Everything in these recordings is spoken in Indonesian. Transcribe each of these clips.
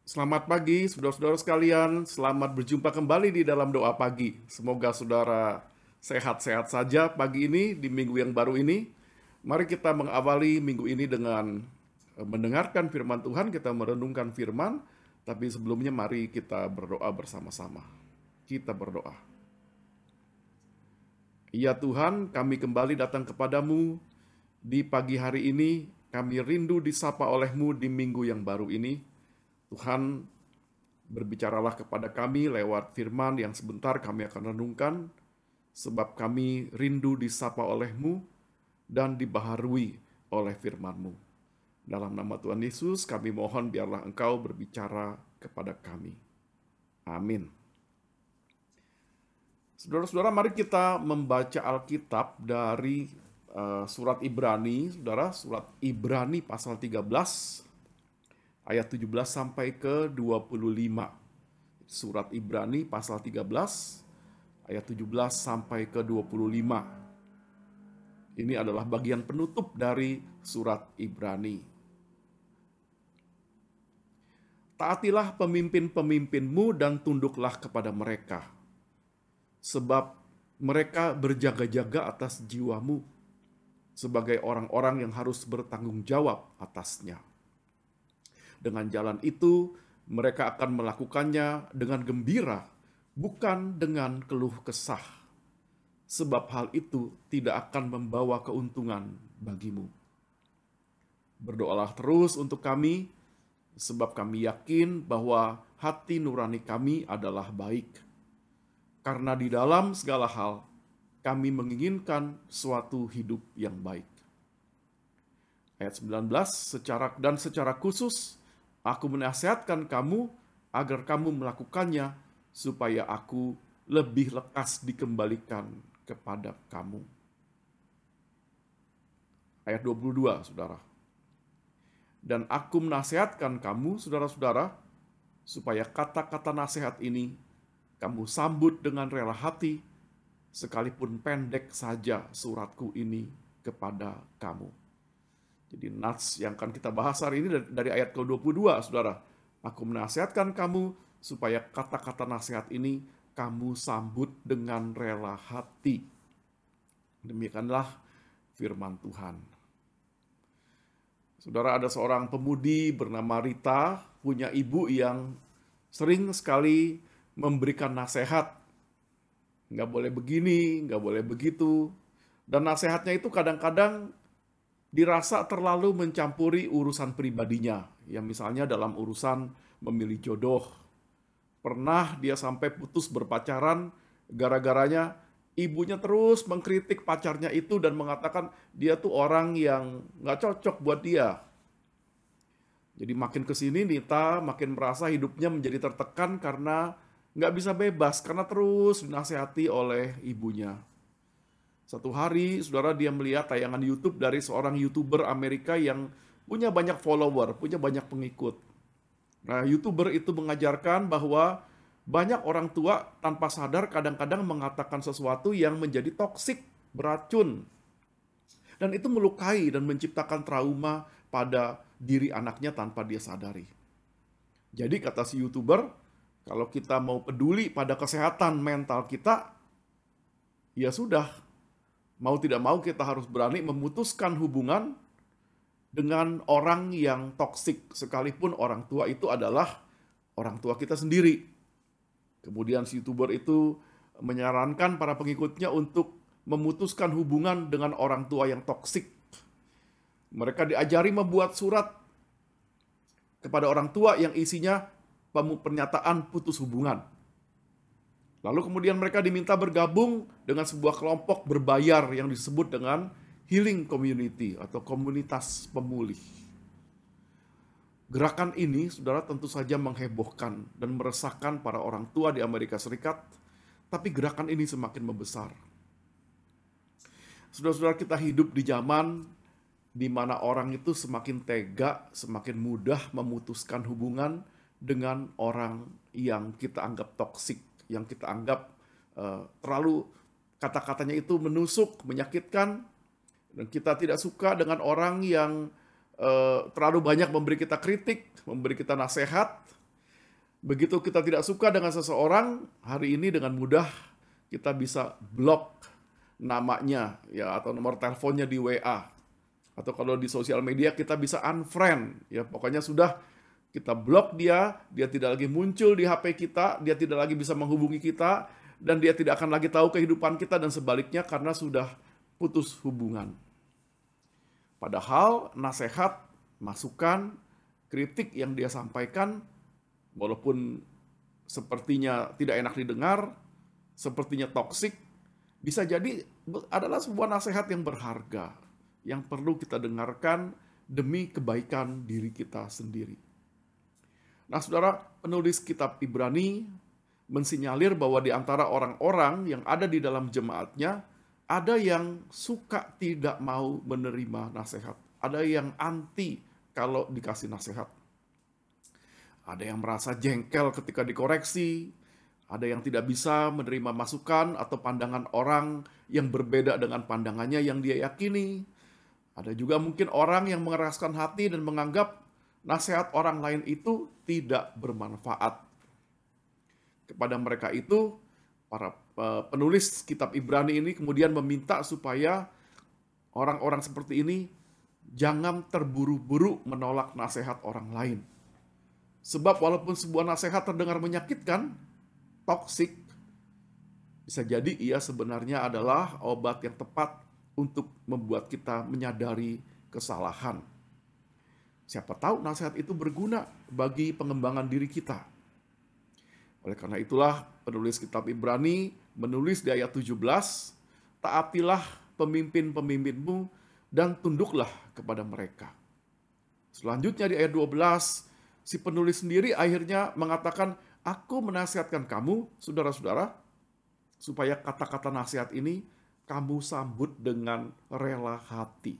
Selamat pagi, saudara-saudara sekalian. Selamat berjumpa kembali di dalam doa pagi. Semoga saudara sehat-sehat saja pagi ini, di minggu yang baru ini. Mari kita mengawali minggu ini dengan mendengarkan firman Tuhan, kita merenungkan firman. Tapi sebelumnya mari kita berdoa bersama-sama. Kita berdoa. Ya Tuhan, kami kembali datang kepadamu di pagi hari ini. Kami rindu disapa oleh-Mu di minggu yang baru ini. Tuhan, berbicaralah kepada kami lewat firman yang sebentar kami akan renungkan, sebab kami rindu disapa oleh-Mu dan dibaharui oleh firman-Mu. Dalam nama Tuhan Yesus, kami mohon biarlah Engkau berbicara kepada kami. Amin. Saudara-saudara, mari kita membaca Alkitab dari surat Ibrani, saudara, surat Ibrani pasal 13, ayat 17 sampai ke 25. Surat Ibrani pasal 13, ayat 17 sampai ke 25. Ini adalah bagian penutup dari surat Ibrani. Taatilah pemimpin-pemimpinmu dan tunduklah kepada mereka, sebab mereka berjaga-jaga atas jiwamu, sebagai orang-orang yang harus bertanggung jawab atasnya. Dengan jalan itu, mereka akan melakukannya dengan gembira, bukan dengan keluh kesah. Sebab hal itu tidak akan membawa keuntungan bagimu. Berdoalah terus untuk kami, sebab kami yakin bahwa hati nurani kami adalah baik. Karena di dalam segala hal, kami menginginkan suatu hidup yang baik. Ayat 19, secara khusus, aku menasihatkan kamu agar kamu melakukannya supaya aku lebih lekas dikembalikan kepada kamu. Ayat 22, saudara. Dan aku menasihatkan kamu, saudara-saudara, supaya kata-kata nasihat ini kamu sambut dengan rela hati, sekalipun pendek saja suratku ini kepada kamu. Jadi nats yang akan kita bahas hari ini dari ayat ke-22, saudara. Aku menasihatkan kamu supaya kata-kata nasihat ini kamu sambut dengan rela hati. Demikianlah firman Tuhan. Saudara, ada seorang pemudi bernama Rita, punya ibu yang sering sekali memberikan nasihat. Nggak boleh begini, nggak boleh begitu. Dan nasihatnya itu kadang-kadang dirasa terlalu mencampuri urusan pribadinya. Ya misalnya dalam urusan memilih jodoh. Pernah dia sampai putus berpacaran, gara-garanya ibunya terus mengkritik pacarnya itu dan mengatakan dia tuh orang yang nggak cocok buat dia. Jadi makin kesini Nita makin merasa hidupnya menjadi tertekan karena nggak bisa bebas, karena terus dinasehati oleh ibunya. Satu hari, saudara, dia melihat tayangan YouTube dari seorang YouTuber Amerika yang punya banyak follower, punya banyak pengikut. Nah, YouTuber itu mengajarkan bahwa banyak orang tua tanpa sadar kadang-kadang mengatakan sesuatu yang menjadi toksik, beracun. Dan itu melukai dan menciptakan trauma pada diri anaknya tanpa dia sadari. Jadi kata si YouTuber, kalau kita mau peduli pada kesehatan mental kita, ya sudah, mau tidak mau kita harus berani memutuskan hubungan dengan orang yang toksik, sekalipun orang tua itu adalah orang tua kita sendiri. Kemudian si YouTuber itu menyarankan para pengikutnya untuk memutuskan hubungan dengan orang tua yang toksik. Mereka diajari membuat surat kepada orang tua yang isinya pernyataan putus hubungan. Lalu kemudian mereka diminta bergabung dengan sebuah kelompok berbayar yang disebut dengan healing community atau komunitas pemulih. Gerakan ini, saudara, tentu saja menghebohkan dan meresahkan para orang tua di Amerika Serikat, tapi gerakan ini semakin membesar. Saudara-saudara, kita hidup di zaman di mana orang itu semakin tega, semakin mudah memutuskan hubungan dengan orang yang kita anggap toksik, yang kita anggap terlalu kata-katanya itu menusuk, menyakitkan, dan kita tidak suka dengan orang yang terlalu banyak memberi kita kritik, memberi kita nasihat. Begitu kita tidak suka dengan seseorang, hari ini dengan mudah kita bisa blok namanya ya atau nomor teleponnya di WA. Atau kalau di sosial media kita bisa unfriend ya, pokoknya sudah kita blok dia, dia tidak lagi muncul di HP kita, dia tidak lagi bisa menghubungi kita, dan dia tidak akan lagi tahu kehidupan kita dan sebaliknya karena sudah putus hubungan. Padahal nasihat, masukan, kritik yang dia sampaikan, walaupun sepertinya tidak enak didengar, sepertinya toksik, bisa jadi adalah sebuah nasihat yang berharga, yang perlu kita dengarkan demi kebaikan diri kita sendiri. Nah, saudara, penulis kitab Ibrani mensinyalir bahwa di antara orang-orang yang ada di dalam jemaatnya, ada yang suka tidak mau menerima nasihat. Ada yang anti kalau dikasih nasihat. Ada yang merasa jengkel ketika dikoreksi. Ada yang tidak bisa menerima masukan atau pandangan orang yang berbeda dengan pandangannya yang dia yakini. Ada juga mungkin orang yang mengeraskan hati dan menganggap nasihat orang lain itu tidak bermanfaat. Kepada mereka itu, para penulis kitab Ibrani ini kemudian meminta supaya orang-orang seperti ini jangan terburu-buru menolak nasihat orang lain. Sebab walaupun sebuah nasihat terdengar menyakitkan, toksik, bisa jadi ia sebenarnya adalah obat yang tepat untuk membuat kita menyadari kesalahan. Siapa tahu nasihat itu berguna bagi pengembangan diri kita. Oleh karena itulah penulis kitab Ibrani menulis di ayat 17, taatilah pemimpin-pemimpinmu dan tunduklah kepada mereka. Selanjutnya di ayat 12, si penulis sendiri akhirnya mengatakan, aku menasihatkan kamu, saudara-saudara, supaya kata-kata nasihat ini kamu sambut dengan rela hati.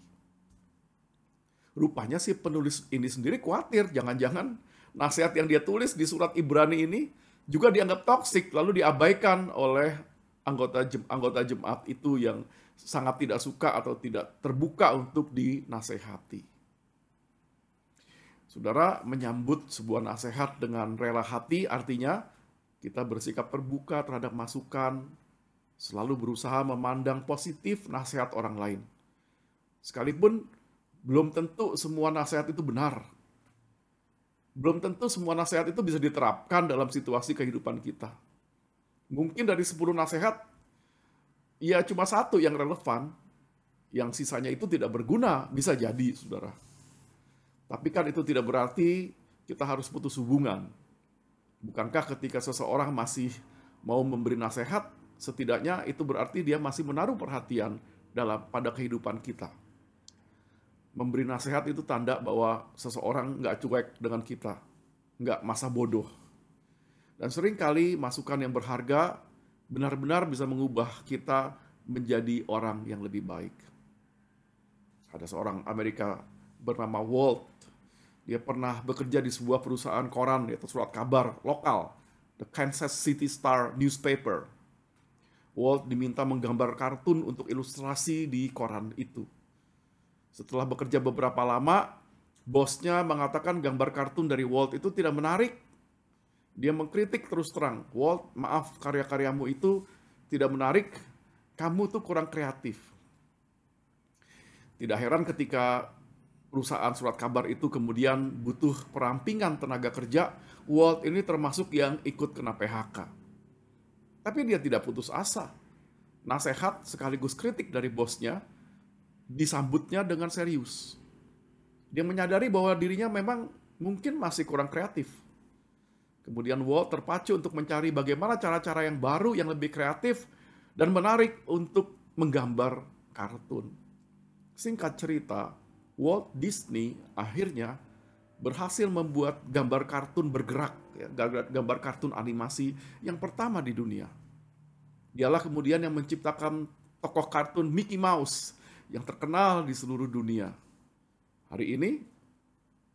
Rupanya si penulis ini sendiri khawatir, jangan-jangan nasihat yang dia tulis di surat Ibrani ini juga dianggap toksik, lalu diabaikan oleh anggota jemaat itu yang sangat tidak suka atau tidak terbuka untuk dinasehati. Saudara, menyambut sebuah nasihat dengan rela hati artinya kita bersikap terbuka terhadap masukan, selalu berusaha memandang positif nasihat orang lain. Sekalipun belum tentu semua nasihat itu benar. Belum tentu semua nasihat itu bisa diterapkan dalam situasi kehidupan kita. Mungkin dari 10 nasihat, ya cuma satu yang relevan, yang sisanya itu tidak berguna, bisa jadi, saudara. Tapi kan itu tidak berarti kita harus putus hubungan. Bukankah ketika seseorang masih mau memberi nasihat, setidaknya itu berarti dia masih menaruh perhatian pada kehidupan kita. Memberi nasihat itu tanda bahwa seseorang nggak cuek dengan kita, nggak masa bodoh. Dan seringkali masukan yang berharga benar-benar bisa mengubah kita menjadi orang yang lebih baik. Ada seorang Amerika bernama Walt. Dia pernah bekerja di sebuah perusahaan koran, yaitu surat kabar lokal, The Kansas City Star Newspaper. Walt diminta menggambar kartun untuk ilustrasi di koran itu. Setelah bekerja beberapa lama, bosnya mengatakan gambar kartun dari Walt itu tidak menarik. Dia mengkritik terus terang, Walt, maaf, karya-karyamu itu tidak menarik, kamu tuh kurang kreatif. Tidak heran ketika perusahaan surat kabar itu kemudian butuh perampingan tenaga kerja, Walt ini termasuk yang ikut kena PHK. Tapi dia tidak putus asa. Nasihat sekaligus kritik dari bosnya disambutnya dengan serius. Dia menyadari bahwa dirinya memang mungkin masih kurang kreatif. Kemudian Walt terpacu untuk mencari bagaimana cara-cara yang baru, yang lebih kreatif, dan menarik untuk menggambar kartun. Singkat cerita, Walt Disney akhirnya berhasil membuat gambar kartun bergerak, gambar kartun animasi yang pertama di dunia. Dialah kemudian yang menciptakan tokoh kartun Mickey Mouse yang terkenal di seluruh dunia. Hari ini,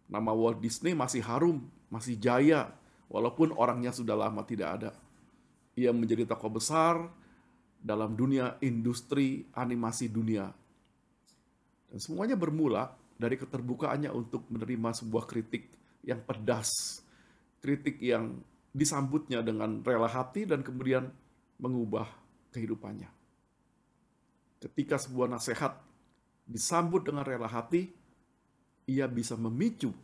nama Walt Disney masih harum, masih jaya, walaupun orangnya sudah lama tidak ada. Ia menjadi tokoh besar dalam dunia industri animasi dunia. Dan semuanya bermula dari keterbukaannya untuk menerima sebuah kritik yang pedas, kritik yang disambutnya dengan rela hati dan kemudian mengubah kehidupannya. Ketika sebuah nasihat disambut dengan rela hati, ia bisa memicu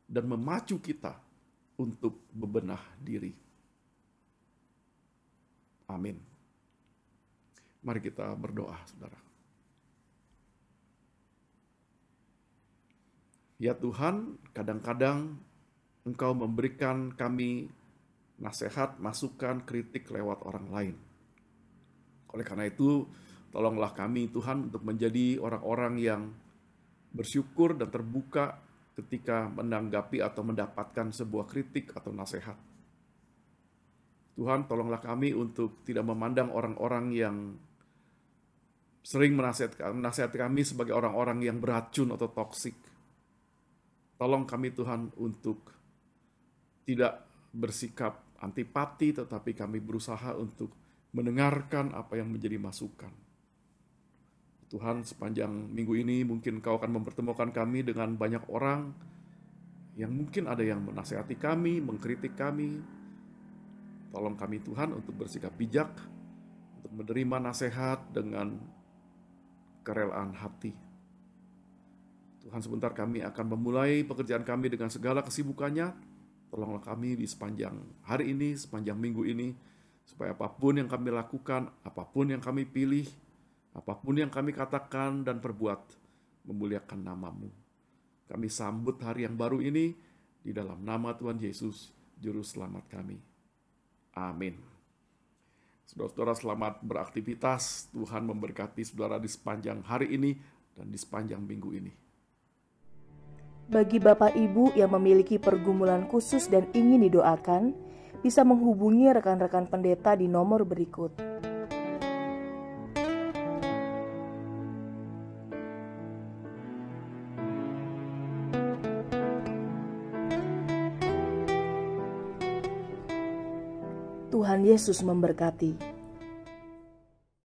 dan memacu kita untuk bebenah diri. Amin. Mari kita berdoa, saudara. Ya Tuhan, kadang-kadang Engkau memberikan kami nasihat, masukan, kritik lewat orang lain. Oleh karena itu, tolonglah kami Tuhan untuk menjadi orang-orang yang bersyukur dan terbuka ketika menanggapi atau mendapatkan sebuah kritik atau nasihat. Tuhan, tolonglah kami untuk tidak memandang orang-orang yang sering menasihati kami sebagai orang-orang yang beracun atau toksik. Tolong kami Tuhan untuk tidak bersikap antipati, tetapi kami berusaha untuk mendengarkan apa yang menjadi masukan. Tuhan, sepanjang minggu ini mungkin Kau akan mempertemukan kami dengan banyak orang yang mungkin ada yang menasihati kami, mengkritik kami. Tolong kami Tuhan untuk bersikap bijak, untuk menerima nasihat dengan kerelaan hati. Tuhan, sebentar kami akan memulai pekerjaan kami dengan segala kesibukannya. Tolonglah kami di sepanjang hari ini, sepanjang minggu ini, supaya apapun yang kami lakukan, apapun yang kami pilih, apapun yang kami katakan dan perbuat, memuliakan nama-Mu. Kami sambut hari yang baru ini di dalam nama Tuhan Yesus, Juru Selamat kami. Amin. Saudara-saudara, selamat beraktivitas. Tuhan memberkati saudara di sepanjang hari ini dan di sepanjang minggu ini. Bagi Bapak Ibu yang memiliki pergumulan khusus dan ingin didoakan, bisa menghubungi rekan-rekan pendeta di nomor berikut. Tuhan Yesus memberkati.